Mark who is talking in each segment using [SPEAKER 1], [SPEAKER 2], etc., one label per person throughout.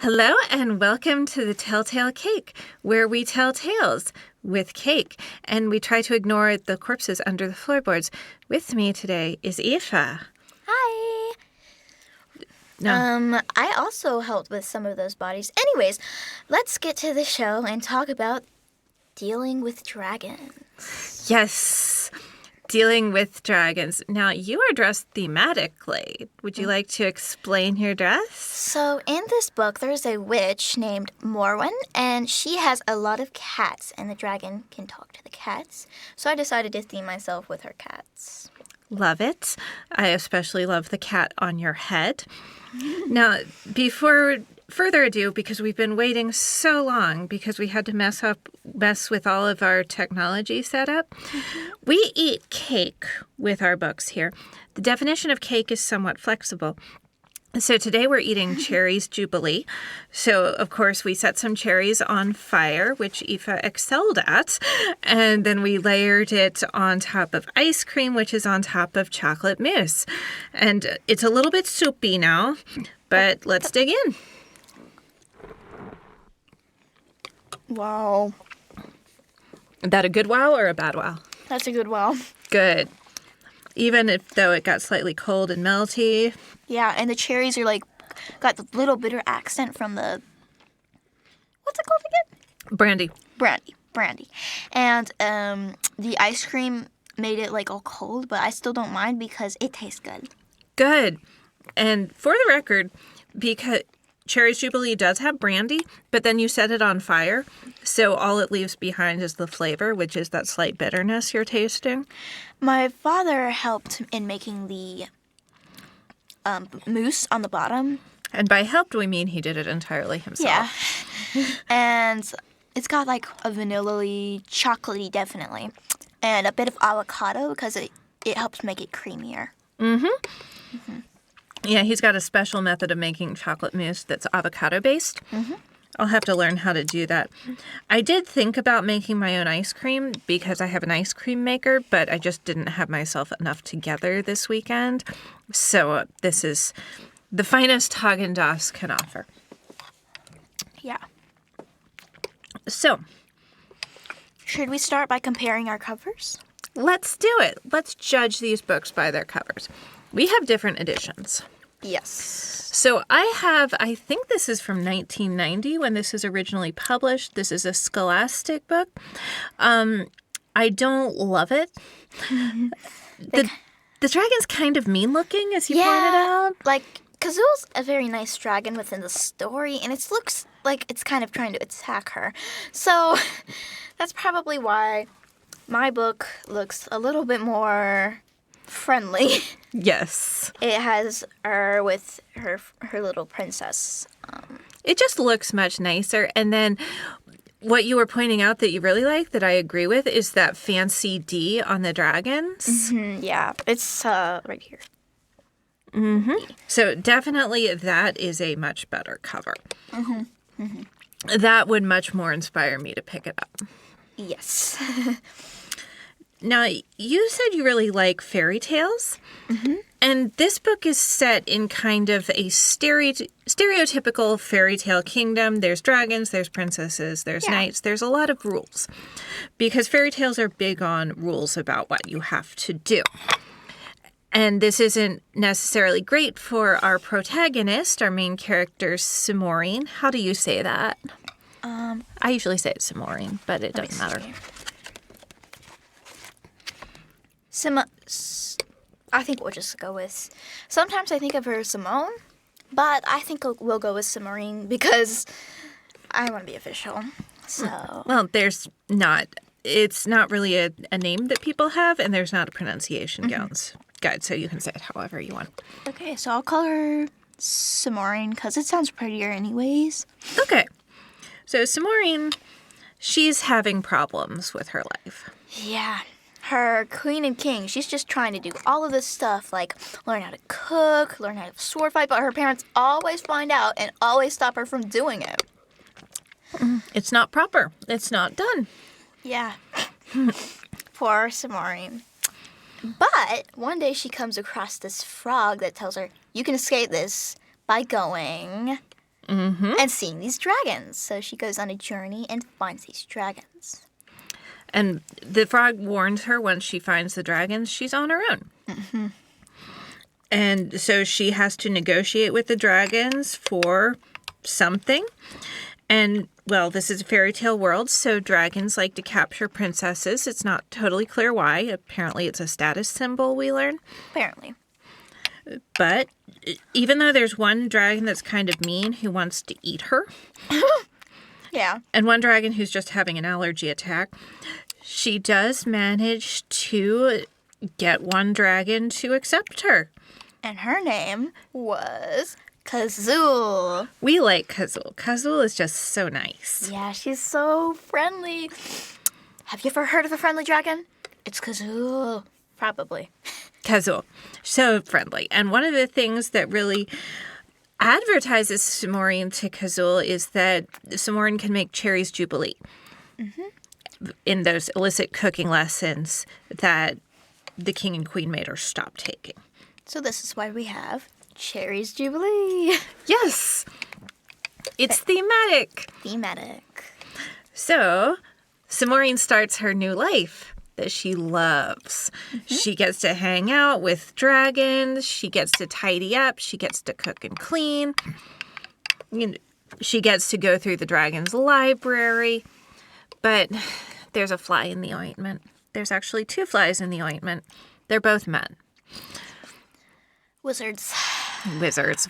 [SPEAKER 1] Hello and welcome to the Telltale Cake, where we tell tales with cake, and we try to ignore the corpses under the floorboards. With me today is Aoife.
[SPEAKER 2] Hi.
[SPEAKER 1] No.
[SPEAKER 2] I also helped with some of those bodies. Anyways, let's get to the show and talk about dealing with dragons.
[SPEAKER 1] Yes, dealing with dragons. Now, you are dressed thematically. Would you like to explain your dress?
[SPEAKER 2] So, in this book, there's a witch named Morwen, and she has a lot of cats, and the dragon can talk to the cats. So I decided to theme myself with her cats.
[SPEAKER 1] Love it. I especially love the cat on your head. Now, before further ado, because we've been waiting so long because we had to mess with all of our technology setup, we eat cake with our books here. The definition of cake is somewhat flexible. So today we're eating cherries jubilee. So, of course, we set some cherries on fire, which Aoife excelled at. And then we layered it on top of ice cream, which is on top of chocolate mousse. And it's a little bit soupy now, but let's dig in.
[SPEAKER 2] Wow.
[SPEAKER 1] Is that a good wow or a bad wow?
[SPEAKER 2] That's a good wow.
[SPEAKER 1] Good. Even though it got slightly cold and melty.
[SPEAKER 2] Yeah, and the cherries are got the little bitter accent from the, what's it called again?
[SPEAKER 1] Brandy.
[SPEAKER 2] Brandy. And the ice cream made it all cold, but I still don't mind because it tastes good.
[SPEAKER 1] Good. And for the record, because Cherries Jubilee does have brandy, but then you set it on fire, so all it leaves behind is the flavor, which is that slight bitterness you're tasting.
[SPEAKER 2] My father helped in making the mousse on the bottom.
[SPEAKER 1] And by helped, we mean he did it entirely himself.
[SPEAKER 2] Yeah. And it's got a vanilla-y, chocolatey, definitely, and a bit of avocado because it helps make it creamier.
[SPEAKER 1] Yeah, he's got a special method of making chocolate mousse that's avocado-based. I'll have to learn how to do that. I did think about making my own ice cream because I have an ice cream maker, but I just didn't have myself enough together this weekend. So this is the finest Haagen-Dazs can offer.
[SPEAKER 2] Yeah.
[SPEAKER 1] So,
[SPEAKER 2] Should we start by comparing our covers?
[SPEAKER 1] let's do it. Let's judge these books by their covers. We have different editions.
[SPEAKER 2] Yes.
[SPEAKER 1] So I think this is from 1990 when this is originally published. This is a Scholastic book. I don't love it. The dragon's kind of mean looking, as you pointed out.
[SPEAKER 2] Kazuo's a very nice dragon within the story, and it looks like it's kind of trying to attack her. So that's probably why my book looks a little bit more friendly.
[SPEAKER 1] Yes.
[SPEAKER 2] It has her with her little princess.
[SPEAKER 1] It just looks much nicer. And then what you were pointing out that you really like, that I agree with, is that fancy D on the dragons.
[SPEAKER 2] Yeah, it's right here.
[SPEAKER 1] So definitely that is a much better cover. That would much more inspire me to pick it up.
[SPEAKER 2] Yes.
[SPEAKER 1] Now, you said you really like fairy tales. And this book is set in kind of a stereotypical fairy tale kingdom. There's dragons, there's princesses, there's knights. There's a lot of rules. Because fairy tales are big on rules about what you have to do. And this isn't necessarily great for our protagonist, our main character, Simorine. How do you say that? I usually say it's Simorine, but it doesn't matter.
[SPEAKER 2] I think we'll just go with... Sometimes I think of her as Simone, but I think we'll go with Simorine because I want to be official. So...
[SPEAKER 1] Well, it's not really a name that people have, and there's not a pronunciation guide, so you can say it however you want.
[SPEAKER 2] Okay, so I'll call her Simorine because it sounds prettier anyways.
[SPEAKER 1] Okay. So Simorine, she's having problems with her life.
[SPEAKER 2] Yeah. Her queen and king, she's just trying to do all of this stuff, like learn how to cook, learn how to sword fight, but her parents always find out and always stop her from doing it.
[SPEAKER 1] It's not proper. It's not done.
[SPEAKER 2] Yeah. Poor Simorine. But one day she comes across this frog that tells her, you can escape this by going and seeing these dragons. So she goes on a journey and finds these dragons.
[SPEAKER 1] And the frog warns her once she finds the dragons, she's on her own. And so she has to negotiate with the dragons for something. And, well, this is a fairy tale world, so dragons like to capture princesses. It's not totally clear why. Apparently it's a status symbol, we learn.
[SPEAKER 2] Apparently.
[SPEAKER 1] But even though there's one dragon that's kind of mean who wants to eat her,
[SPEAKER 2] Yeah.
[SPEAKER 1] and one dragon who's just having an allergy attack, she does manage to get one dragon to accept her.
[SPEAKER 2] And her name was Kazul.
[SPEAKER 1] We like Kazul. Kazul is just so nice.
[SPEAKER 2] Yeah, she's so friendly. Have you ever heard of a friendly dragon? It's Kazul. Probably.
[SPEAKER 1] Kazul. So friendly. And one of the things that really advertises Samorin to Kazul is that Samorin can make cherries jubilee. In those illicit cooking lessons that the king and queen made her stop taking.
[SPEAKER 2] So this is why we have Cherries Jubilee.
[SPEAKER 1] Yes. It's thematic.
[SPEAKER 2] Thematic.
[SPEAKER 1] So, Samorin starts her new life that she loves. She gets to hang out with dragons. She gets to tidy up. She gets to cook and clean. She gets to go through the dragon's library. But there's a fly in the ointment. There's actually 2 flies in the ointment. They're both men.
[SPEAKER 2] Wizards.
[SPEAKER 1] Wizards.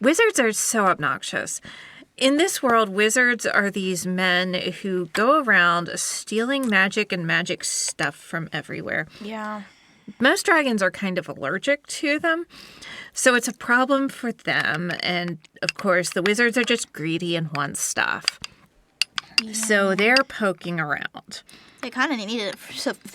[SPEAKER 1] Wizards are so obnoxious. In this world, wizards are these men who go around stealing magic and magic stuff from everywhere.
[SPEAKER 2] Yeah.
[SPEAKER 1] Most dragons are kind of allergic to them, so it's a problem for them. And, of course, the wizards are just greedy and want stuff. Yeah. So they're poking around.
[SPEAKER 2] They kind of need it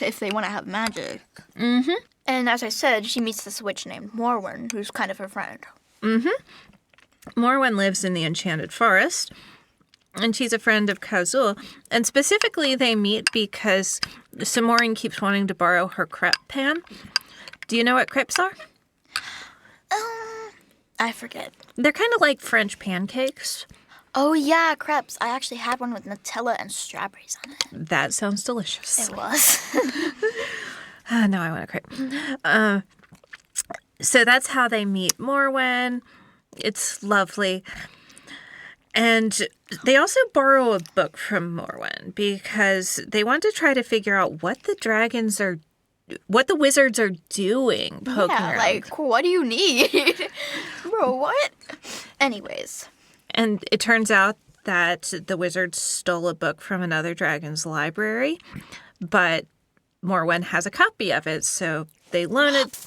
[SPEAKER 2] if they want to have magic. Mm-hmm. And as I said, she meets this witch named Morwen, who's kind of her friend.
[SPEAKER 1] Mm-hmm. Morwen lives in the Enchanted Forest, and she's a friend of Kazul. And specifically, they meet because Samorin keeps wanting to borrow her crepe pan. Do you know what crepes are?
[SPEAKER 2] I forget.
[SPEAKER 1] They're kind of like French pancakes.
[SPEAKER 2] Oh, yeah, crepes. I actually had one with Nutella and strawberries on it.
[SPEAKER 1] That sounds delicious.
[SPEAKER 2] It was.
[SPEAKER 1] Now I want a crepe. So that's how they meet Morwen. It's lovely. And they also borrow a book from Morwen because they want to try to figure out what the wizards are doing poking around.
[SPEAKER 2] Like, what do you need? Bro, what? Anyways.
[SPEAKER 1] And it turns out that the wizards stole a book from another dragon's library, but Morwen has a copy of it, so they loan it.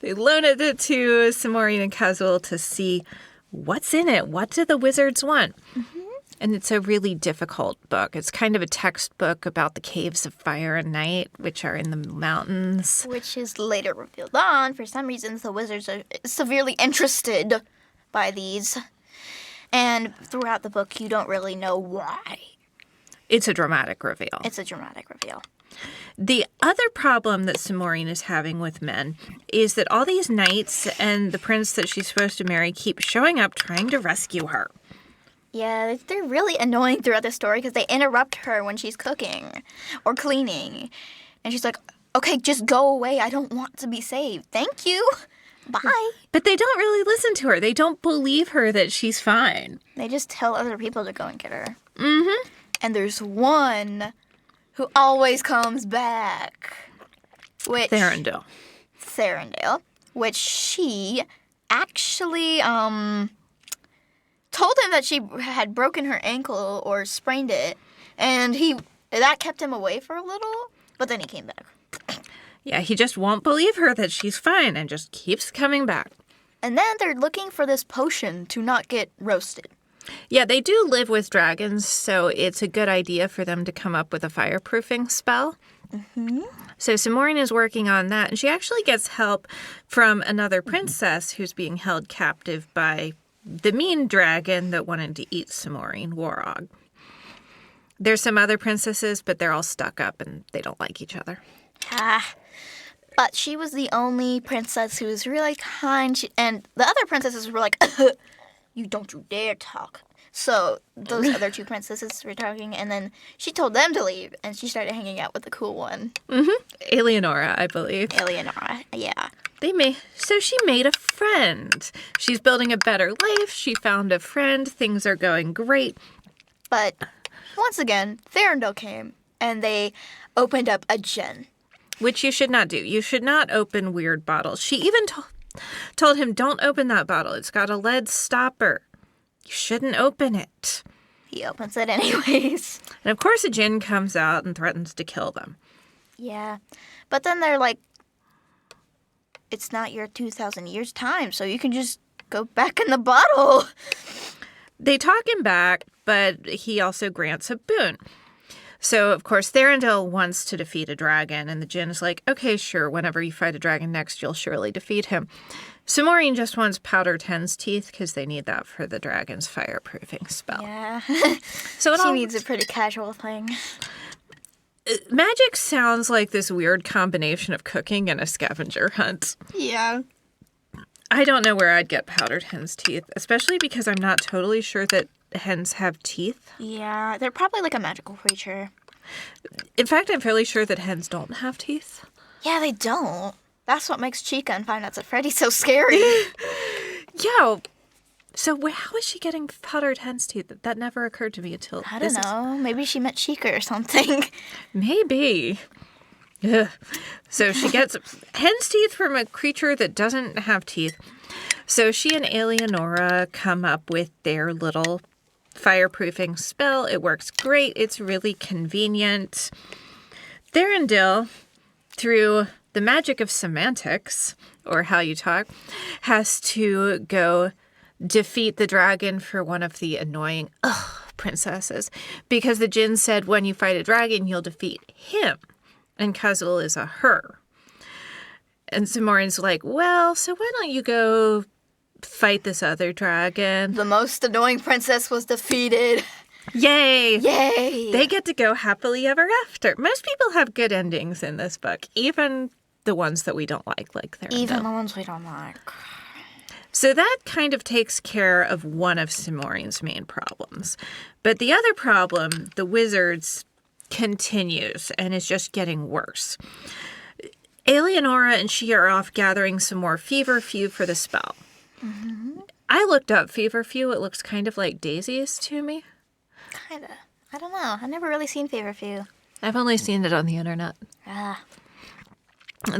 [SPEAKER 1] They loan it to Samorin and Kazul to see what's in it. What do the wizards want? Mm-hmm. And it's a really difficult book. It's kind of a textbook about the caves of fire and night, which are in the mountains.
[SPEAKER 2] Which is later revealed on. For some reasons, the wizards are severely interested by these. And throughout the book, you don't really know why.
[SPEAKER 1] It's a dramatic reveal.
[SPEAKER 2] It's a dramatic reveal.
[SPEAKER 1] The other problem that Samorin is having with men is that all these knights and the prince that she's supposed to marry keep showing up trying to rescue her.
[SPEAKER 2] Yeah, they're really annoying throughout the story because they interrupt her when she's cooking or cleaning. And she's like, okay, just go away. I don't want to be saved. Thank you. Bye.
[SPEAKER 1] But they don't really listen to her. They don't believe her that she's fine.
[SPEAKER 2] They just tell other people to go and get her.
[SPEAKER 1] Mm-hmm.
[SPEAKER 2] And there's one who always comes back. Which
[SPEAKER 1] Therendil,
[SPEAKER 2] which she actually told him that she had broken her ankle or sprained it, and that kept him away for a little, but then he came back.
[SPEAKER 1] Yeah, he just won't believe her that she's fine and just keeps coming back.
[SPEAKER 2] And then they're looking for this potion to not get roasted.
[SPEAKER 1] Yeah, they do live with dragons, so it's a good idea for them to come up with a fireproofing spell. Mm-hmm. So Samorin is working on that, and she actually gets help from another princess who's being held captive by the mean dragon that wanted to eat Samorin, Warog. There's some other princesses, but they're all stuck up and they don't like each other.
[SPEAKER 2] But she was the only princess who was really kind, and the other princesses were like, you don't you dare talk. So those other two princesses were talking, and then she told them to leave, and she started hanging out with the cool one.
[SPEAKER 1] Eleonora, I believe.
[SPEAKER 2] Eleonora, yeah.
[SPEAKER 1] So she made a friend. She's building a better life. She found a friend. Things are going great.
[SPEAKER 2] But once again, Thorndale came, and they opened up a gin.
[SPEAKER 1] Which you should not do. You should not open weird bottles. She even told him, don't open that bottle. It's got a lead stopper. You shouldn't open it.
[SPEAKER 2] He opens it anyways.
[SPEAKER 1] And of course a djinn comes out and threatens to kill them.
[SPEAKER 2] Yeah. But then they're like, it's not your 2,000 years' time, so you can just go back in the bottle.
[SPEAKER 1] They talk him back, but he also grants a boon. So, of course, Thorndale wants to defeat a dragon, and the djinn is like, okay, sure, whenever you fight a dragon next, you'll surely defeat him. Simorine just wants powdered hen's teeth, because they need that for the dragon's fireproofing spell.
[SPEAKER 2] Yeah.
[SPEAKER 1] So
[SPEAKER 2] she needs a pretty casual thing.
[SPEAKER 1] Magic sounds like this weird combination of cooking and a scavenger hunt.
[SPEAKER 2] Yeah.
[SPEAKER 1] I don't know where I'd get powdered hen's teeth, especially because I'm not totally sure that hens have teeth.
[SPEAKER 2] Yeah, they're probably like a magical creature.
[SPEAKER 1] In fact, I'm fairly sure that hens don't have teeth.
[SPEAKER 2] Yeah, they don't. That's what makes Chica and Five Nights at Freddy's so scary.
[SPEAKER 1] Yeah. So how is she getting powdered hen's teeth? That never occurred to me until
[SPEAKER 2] I don't know. Maybe she met Chica or something.
[SPEAKER 1] Maybe. Ugh. So she gets hen's teeth from a creature that doesn't have teeth. So she and Eleonora come up with their little fireproofing spell. It works great. It's really convenient. Thorndale, through the magic of semantics, or how you talk, has to go defeat the dragon for one of the annoying princesses. Because the djinn said when you fight a dragon, you'll defeat him. And Kazul is a her. And Simorine's like, well, so why don't you go fight this other dragon?
[SPEAKER 2] The most annoying princess was defeated.
[SPEAKER 1] Yay!
[SPEAKER 2] Yay!
[SPEAKER 1] They get to go happily ever after. Most people have good endings in this book, even the ones that we don't like Thorndale.
[SPEAKER 2] Even the ones we don't like.
[SPEAKER 1] So that kind of takes care of one of Simorine's main problems. But the other problem, the wizards, continues and is just getting worse. Eleonora and she are off gathering some more feverfew for the spell. Mm-hmm. I looked up feverfew. It looks kind of like daisies to me.
[SPEAKER 2] Kinda. I don't know. I've never really seen feverfew.
[SPEAKER 1] I've only seen it on the internet.
[SPEAKER 2] Ah.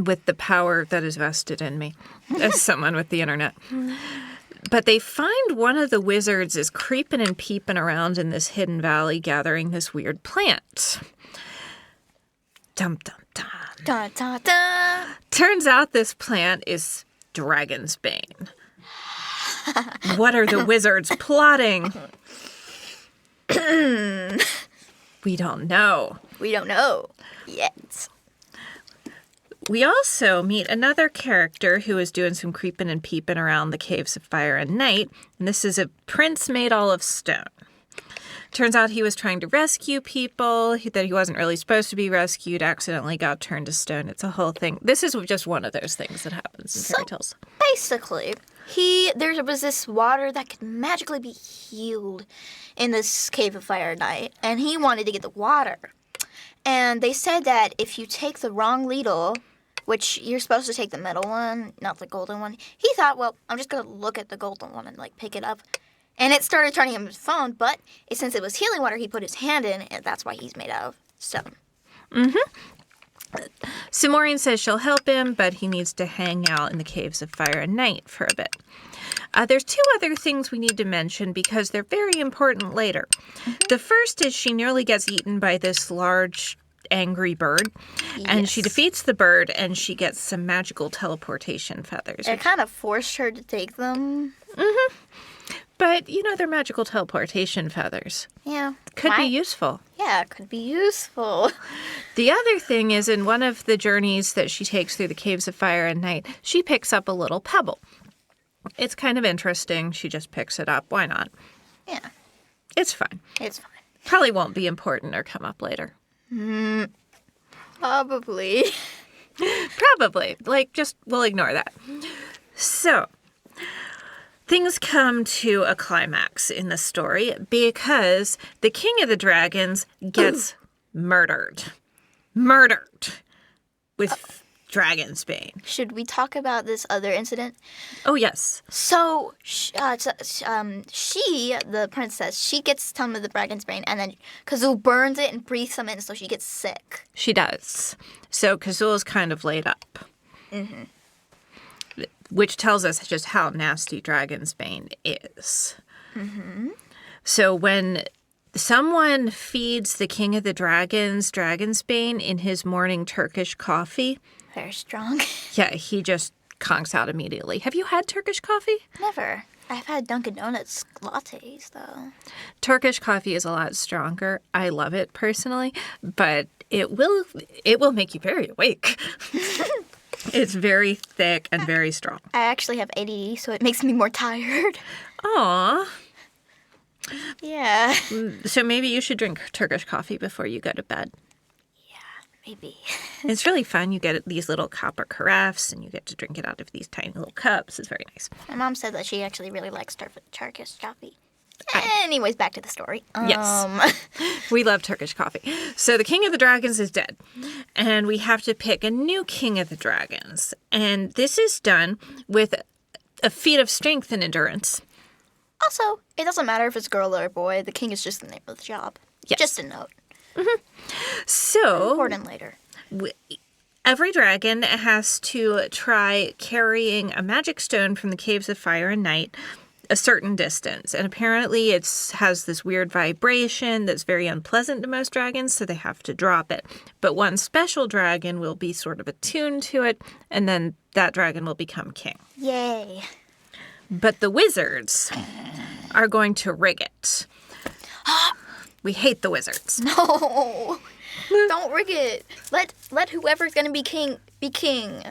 [SPEAKER 1] With the power that is vested in me as someone with the internet. But they find one of the wizards is creeping and peeping around in this hidden valley gathering this weird plant. Dum, dum, dum.
[SPEAKER 2] Dun, dun, dun.
[SPEAKER 1] Turns out this plant is Dragon's Bane. What are the wizards plotting? We don't know.
[SPEAKER 2] We don't know yet.
[SPEAKER 1] We also meet another character who is doing some creeping and peeping around the caves of fire and night, and this is a prince made all of stone. Turns out he was trying to rescue people, that he wasn't really supposed to be rescued, accidentally got turned to stone. It's a whole thing. This is just one of those things that happens in fairy tales.
[SPEAKER 2] Basically, there was this water that could magically be healed in this cave of fire and night, and he wanted to get the water. And they said that if you take the wrong ladle, which you're supposed to take the middle one, not the golden one. He thought, well, I'm just going to look at the golden one and, pick it up. And it started turning him his phone, but since it was healing water, he put his hand in, and that's why he's made out of stone.
[SPEAKER 1] Mm-hmm. Simorine says she'll help him, but he needs to hang out in the caves of fire and night for a bit. There's two other things we need to mention because they're very important later. Mm-hmm. The first is she nearly gets eaten by this large angry bird, and she defeats the bird, and she gets some magical teleportation feathers.
[SPEAKER 2] It kind of forced her to take them.
[SPEAKER 1] Mm-hmm. But, they're magical teleportation feathers.
[SPEAKER 2] Yeah.
[SPEAKER 1] Could be useful.
[SPEAKER 2] Yeah, it could be useful.
[SPEAKER 1] The other thing is in one of the journeys that she takes through the caves of fire and night, she picks up a little pebble. It's kind of interesting. She just picks it up. Why not?
[SPEAKER 2] Yeah.
[SPEAKER 1] It's fine.
[SPEAKER 2] It's fine.
[SPEAKER 1] Probably won't be important or come up later.
[SPEAKER 2] Probably.
[SPEAKER 1] Probably. We'll ignore that. So, things come to a climax in the story because the king of the dragons gets murdered. Murdered with dragon's bane.
[SPEAKER 2] Should we talk about this other incident?
[SPEAKER 1] Oh, yes.
[SPEAKER 2] So, she, the princess, she gets some of the dragon's bane, and then Kazul burns it and breathes some in, so she gets sick.
[SPEAKER 1] She does. So Kazul's kind of laid up.
[SPEAKER 2] Mm-hmm.
[SPEAKER 1] Which tells us just how nasty dragon's bane is.
[SPEAKER 2] Mm-hmm.
[SPEAKER 1] So when someone feeds the king of the dragons dragon's bane in his morning Turkish coffee...
[SPEAKER 2] Very strong.
[SPEAKER 1] Yeah, he just conks out immediately. Have you had Turkish coffee?
[SPEAKER 2] Never. I've had Dunkin' Donuts lattes, though.
[SPEAKER 1] Turkish coffee is a lot stronger. I love it personally, but it will make you very awake. It's very thick and very strong.
[SPEAKER 2] I actually have ADD, so it makes me more tired.
[SPEAKER 1] Aww.
[SPEAKER 2] Yeah.
[SPEAKER 1] So maybe you should drink Turkish coffee before you go to bed.
[SPEAKER 2] Maybe.
[SPEAKER 1] It's really fun. You get these little copper carafes, and you get to drink it out of these tiny little cups. It's very nice.
[SPEAKER 2] My mom said that she actually really likes Turkish coffee. Anyways, back to the story.
[SPEAKER 1] Yes. We love Turkish coffee. So the king of the dragons is dead, and we have to pick a new king of the dragons. And this is done with a feat of strength and endurance.
[SPEAKER 2] Also, it doesn't matter if it's a girl or a boy. The king is just the name of the job.
[SPEAKER 1] Yes.
[SPEAKER 2] Just a note.
[SPEAKER 1] Mm-hmm. So
[SPEAKER 2] important later.
[SPEAKER 1] Every dragon has to try carrying a magic stone from the caves of fire and night a certain distance. And apparently it has this weird vibration that's very unpleasant to most dragons, so they have to drop it. But one special dragon will be sort of attuned to it, and then that dragon will become king.
[SPEAKER 2] Yay.
[SPEAKER 1] But the wizards are going to rig it. We hate the wizards.
[SPEAKER 2] No. Don't rig it. Let whoever's going to be king be king.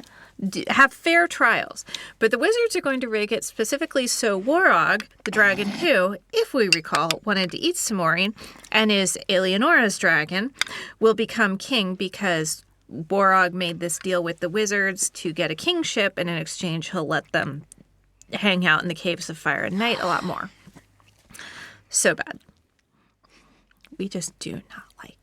[SPEAKER 1] Have fair trials. But the wizards are going to rig it specifically so Warog, the dragon who, if we recall, wanted to eat Samorine and is Eleonora's dragon, will become king because Warog made this deal with the wizards to get a kingship, and in exchange he'll let them hang out in the caves of fire and night a lot more. So bad. We just do not like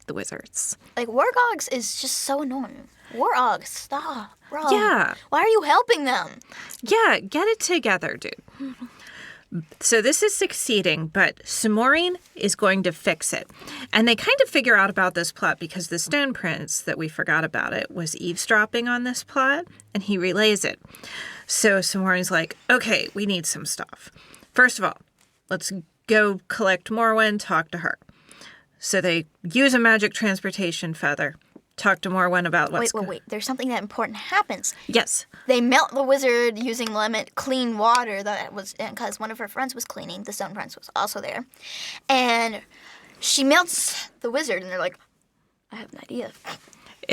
[SPEAKER 1] the wizards.
[SPEAKER 2] Like, Wargogs is just so annoying. Wargogs, stop, bro.
[SPEAKER 1] Yeah.
[SPEAKER 2] Why are you helping them?
[SPEAKER 1] Yeah, get it together, dude. So this is succeeding, but Samorine is going to fix it. And they kind of figure out about this plot because the Stone Prince, that we forgot about it, was eavesdropping on this plot, and he relays it. So Samorine's like, okay, we need some stuff. First of all, let's go collect Morwen, talk to her. So they use a magic transportation feather, talk to Morwen about what's...
[SPEAKER 2] Wait. There's something that important happens.
[SPEAKER 1] Yes.
[SPEAKER 2] They melt the wizard using clean water that was... Because one of her friends was cleaning. The Stone Prince was also there. And she melts the wizard, and they're like, I have an idea.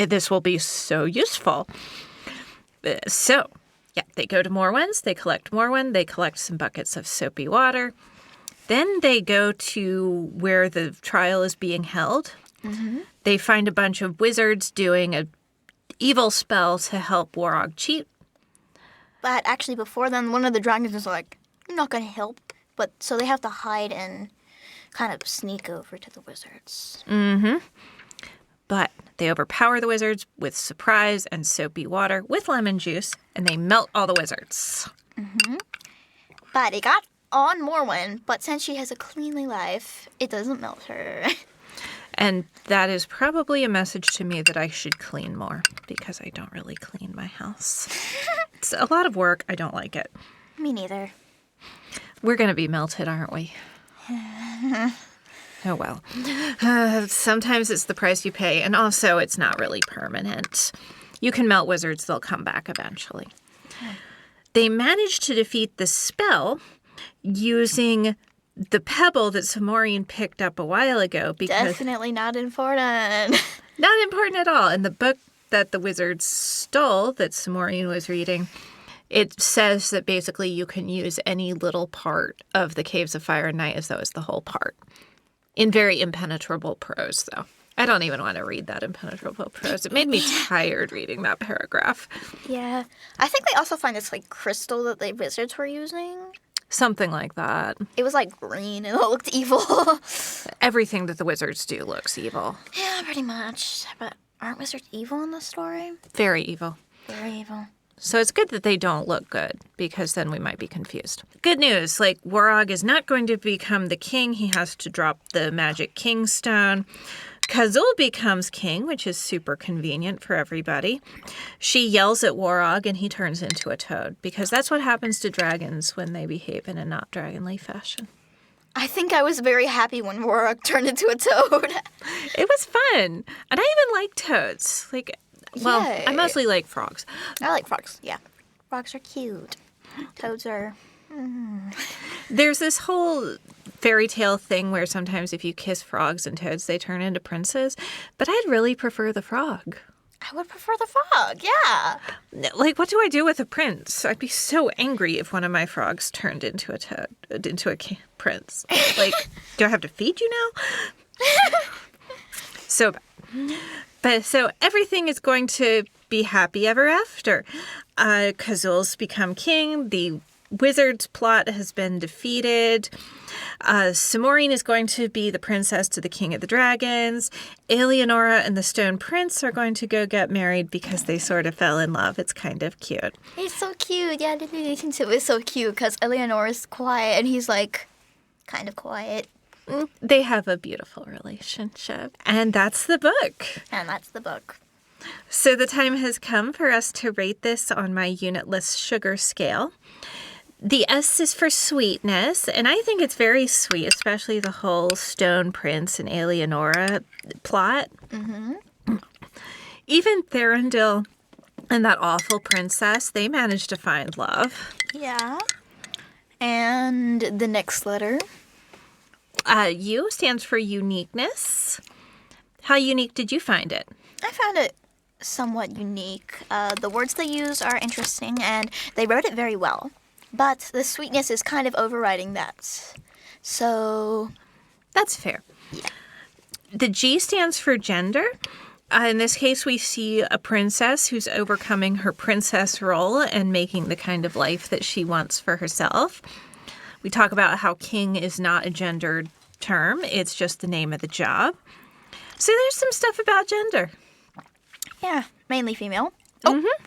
[SPEAKER 1] This will be so useful. So, yeah, they go to Morwen's, they collect Morwen, they collect some buckets of soapy water. Then they go to where the trial is being held. Mm-hmm. They find a bunch of wizards doing an evil spell to help Warog cheat.
[SPEAKER 2] But actually, before then, one of the dragons is like, I'm not going to help. But so they have to hide and kind of sneak over to the wizards.
[SPEAKER 1] Mm-hmm. But they overpower the wizards with surprise and soapy water with lemon juice, and they melt all the wizards.
[SPEAKER 2] Mm-hmm. But it got on Morwen, but since she has a cleanly life, it doesn't melt her.
[SPEAKER 1] And that is probably a message to me that I should clean more, because I don't really clean my house. It's a lot of work. I don't like it.
[SPEAKER 2] Me neither.
[SPEAKER 1] We're going to be melted, aren't we? Oh, well. Sometimes it's the price you pay, and also it's not really permanent. You can melt wizards. They'll come back eventually. They managed to defeat the spell using the pebble that Samorine picked up a while ago. Because
[SPEAKER 2] definitely not important.
[SPEAKER 1] Not important at all. In the book that the wizards stole, that Samorine was reading, it says that basically you can use any little part of the Caves of Fire and Night as though it's the whole part. In very impenetrable prose, though. I don't even want to read that impenetrable prose. It made me tired reading that paragraph.
[SPEAKER 2] Yeah. I think they also find this, like, crystal that the wizards were using.
[SPEAKER 1] Something like that.
[SPEAKER 2] It was, like, green and it looked evil.
[SPEAKER 1] Everything that the wizards do looks evil.
[SPEAKER 2] Yeah, pretty much. But aren't wizards evil in this story?
[SPEAKER 1] Very evil.
[SPEAKER 2] Very evil.
[SPEAKER 1] So it's good that they don't look good, because then we might be confused. Good news, like, Warog is not going to become the king. He has to drop the magic king stone. Kazul becomes king, which is super convenient for everybody. She yells at Warog and he turns into a toad, because that's what happens to dragons when they behave in a not dragonly fashion.
[SPEAKER 2] I think I was very happy when Warog turned into a toad.
[SPEAKER 1] It was fun. And I even like toads. Like, well,
[SPEAKER 2] Yay.
[SPEAKER 1] I mostly like frogs.
[SPEAKER 2] I like frogs, yeah. Frogs are cute. Toads are...
[SPEAKER 1] There's this whole fairy tale thing where sometimes if you kiss frogs and toads, they turn into princes. But I'd really prefer the frog.
[SPEAKER 2] I would prefer the frog, yeah.
[SPEAKER 1] Like, what do I do with a prince? I'd be so angry if one of my frogs turned into a toad, into a prince. Like, do I have to feed you now? So bad. But so everything is going to be happy ever after. Kazul's become king. The wizard's plot has been defeated. Simorine is going to be the princess to the king of the dragons. Eleonora and the stone prince are going to go get married because they sort of fell in love. It's kind of cute.
[SPEAKER 2] It's so cute. Yeah, the relationship is so cute because Eleonora's quiet and he's like kind of quiet.
[SPEAKER 1] They have a beautiful relationship. And that's the book.
[SPEAKER 2] And that's the book.
[SPEAKER 1] So the time has come for us to rate this on my unitless sugar scale. The S is for sweetness, and I think it's very sweet, especially the whole Stone Prince and Eleonora plot. Mm-hmm. Even Thranduil and that awful princess, they managed to find love.
[SPEAKER 2] Yeah. And the next letter?
[SPEAKER 1] U stands for uniqueness. How unique did you find it?
[SPEAKER 2] I found it somewhat unique. The words they use are interesting, and they wrote it very well. But the sweetness is kind of overriding that. So...
[SPEAKER 1] That's fair.
[SPEAKER 2] Yeah.
[SPEAKER 1] The G stands for gender. In this case, we see a princess who's overcoming her princess role and making the kind of life that she wants for herself. We talk about how king is not a gendered term. It's just the name of the job. So there's some stuff about gender.
[SPEAKER 2] Yeah, mainly female.
[SPEAKER 1] Oh. Mm-hmm.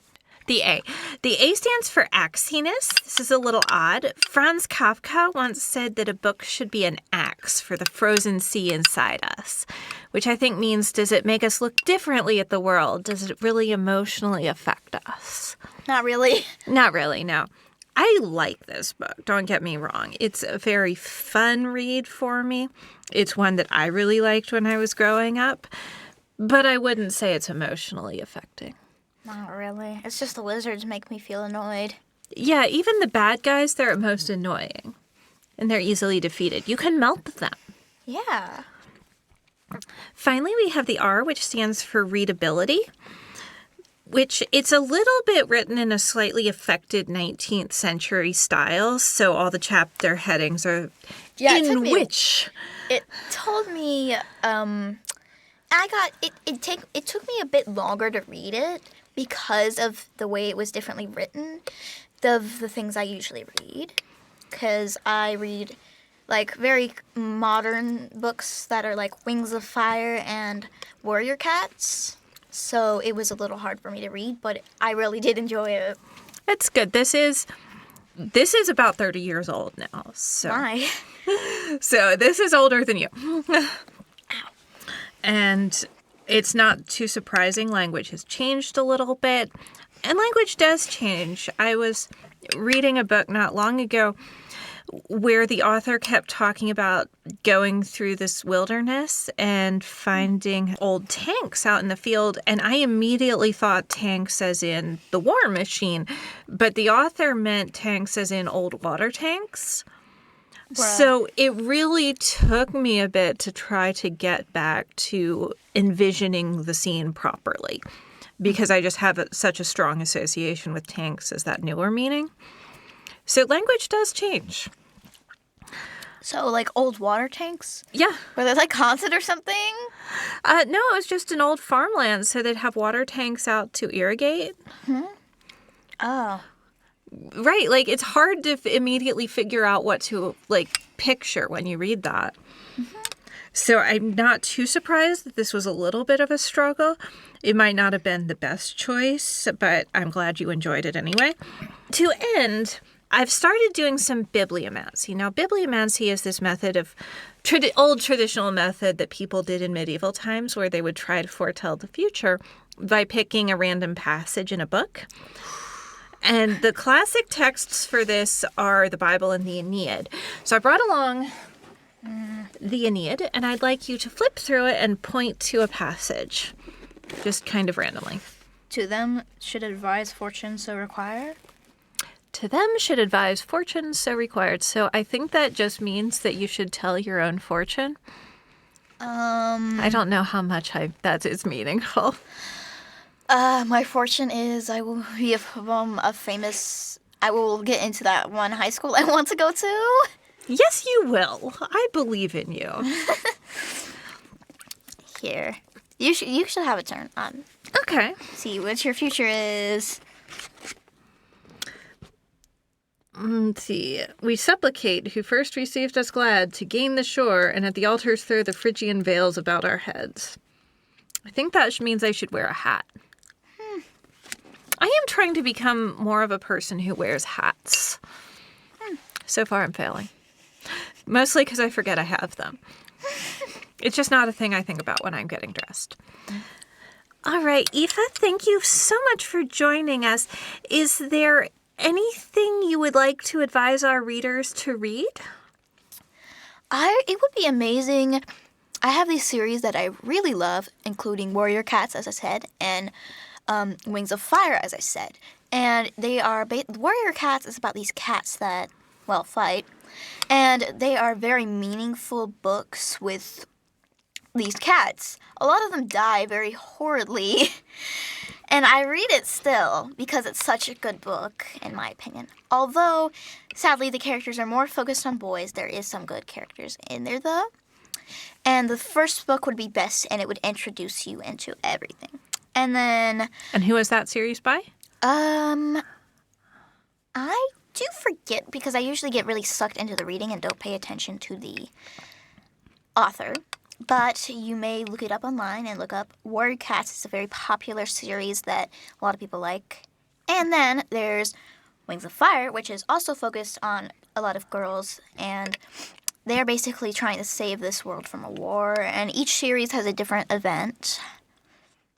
[SPEAKER 1] The A. The A stands for axiness. This is a little odd. Franz Kafka once said that a book should be an axe for the frozen sea inside us, which I think means, does it make us look differently at the world? Does it really emotionally affect us?
[SPEAKER 2] Not really.
[SPEAKER 1] Not really, no. I like this book, don't get me wrong. It's a very fun read for me. It's one that I really liked when I was growing up, but I wouldn't say it's emotionally affecting.
[SPEAKER 2] Not really. It's just the lizards make me feel annoyed.
[SPEAKER 1] Yeah, even the bad guys, they're most annoying. And they're easily defeated. You can melt them.
[SPEAKER 2] Yeah.
[SPEAKER 1] Finally, we have the R, which stands for readability, which it's a little bit written in a slightly affected 19th century style. So all the chapter headings are
[SPEAKER 2] It told me, it took me a bit longer to read it because of the way it was differently written of the things I usually read. Because I read, like, very modern books that are like Wings of Fire and Warrior Cats. So it was a little hard for me to read, but I really did enjoy it.
[SPEAKER 1] It's good. This is about 30 years old now. So.
[SPEAKER 2] Why?
[SPEAKER 1] So this is older than you. And it's not too surprising. Language has changed a little bit. And language does change. I was reading a book not long ago where the author kept talking about going through this wilderness and finding old tanks out in the field. And I immediately thought tanks as in the war machine. But the author meant tanks as in old water tanks. Bruh. So it really took me a bit to try to get back to envisioning the scene properly because I just have such a strong association with tanks as that newer meaning. So language does change.
[SPEAKER 2] So, like, old water tanks?
[SPEAKER 1] Yeah.
[SPEAKER 2] Were they, like, haunted or something?
[SPEAKER 1] No, it was just an old farmland, so they'd have water tanks out to irrigate.
[SPEAKER 2] Oh.
[SPEAKER 1] Right, like it's hard to immediately figure out what to picture when you read that. So I'm not too surprised that this was a little bit of a struggle. It might not have been the best choice, but I'm glad you enjoyed it anyway. To end, I've started doing some bibliomancy. Now, bibliomancy is this method of old traditional method that people did in medieval times where they would try to foretell the future by picking a random passage in a book. And the classic texts for this are the Bible and the Aeneid. So I brought along the Aeneid, and I'd like you to flip through it and point to a passage, just kind of randomly.
[SPEAKER 2] To them should advise fortune so require?
[SPEAKER 1] To them should advise fortune so required. So I think that just means that you should tell your own fortune. I don't know how much that is meaningful.
[SPEAKER 2] My fortune is I will be a famous... I will get into that one high school I want to go to.
[SPEAKER 1] Yes, you will. I believe in you.
[SPEAKER 2] Here. You should have a turn on.
[SPEAKER 1] Okay.
[SPEAKER 2] See what your future is.
[SPEAKER 1] Let's see. We supplicate who first received us glad to gain the shore, and at the altars throw the Phrygian veils about our heads. I think that means I should wear a hat. I am trying to become more of a person who wears hats. So far, I'm failing. Mostly because I forget I have them. It's just not a thing I think about when I'm getting dressed. All right, Aoife, thank you so much for joining us. Is there anything you would like to advise our readers to read?
[SPEAKER 2] It would be amazing. I have these series that I really love, including Warrior Cats, as I said, and Wings of Fire, as I said. And they are... Warrior Cats is about these cats that, fight. And they are very meaningful books with these cats. A lot of them die very horridly. And I read it still because it's such a good book, in my opinion. Although, sadly, the characters are more focused on boys. There is some good characters in there, though. And the first book would be best, and it would introduce you into everything. And then...
[SPEAKER 1] And who is that series by?
[SPEAKER 2] I do forget because I usually get really sucked into the reading and don't pay attention to the author. But you may look it up online and look up Warrior Cats. It's a very popular series that a lot of people like. And then there's Wings of Fire, which is also focused on a lot of girls. And they're basically trying to save this world from a war. And each series has a different event.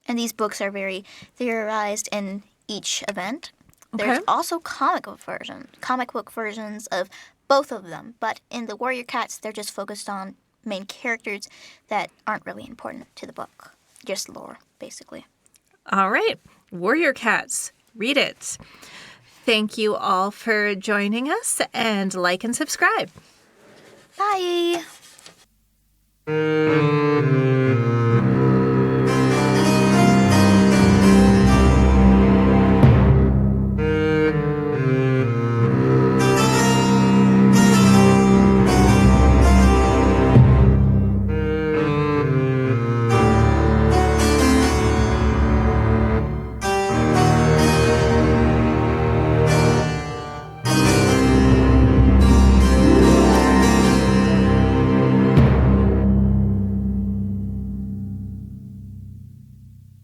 [SPEAKER 2] And these books are very theorized in each event.
[SPEAKER 1] Okay.
[SPEAKER 2] There's also comic book versions of both of them. But in the Warrior Cats, they're just focused on main characters that aren't really important to the book. Just lore, basically.
[SPEAKER 1] All right. Warrior Cats. Read it. Thank you all for joining us, and like and subscribe.
[SPEAKER 2] Bye!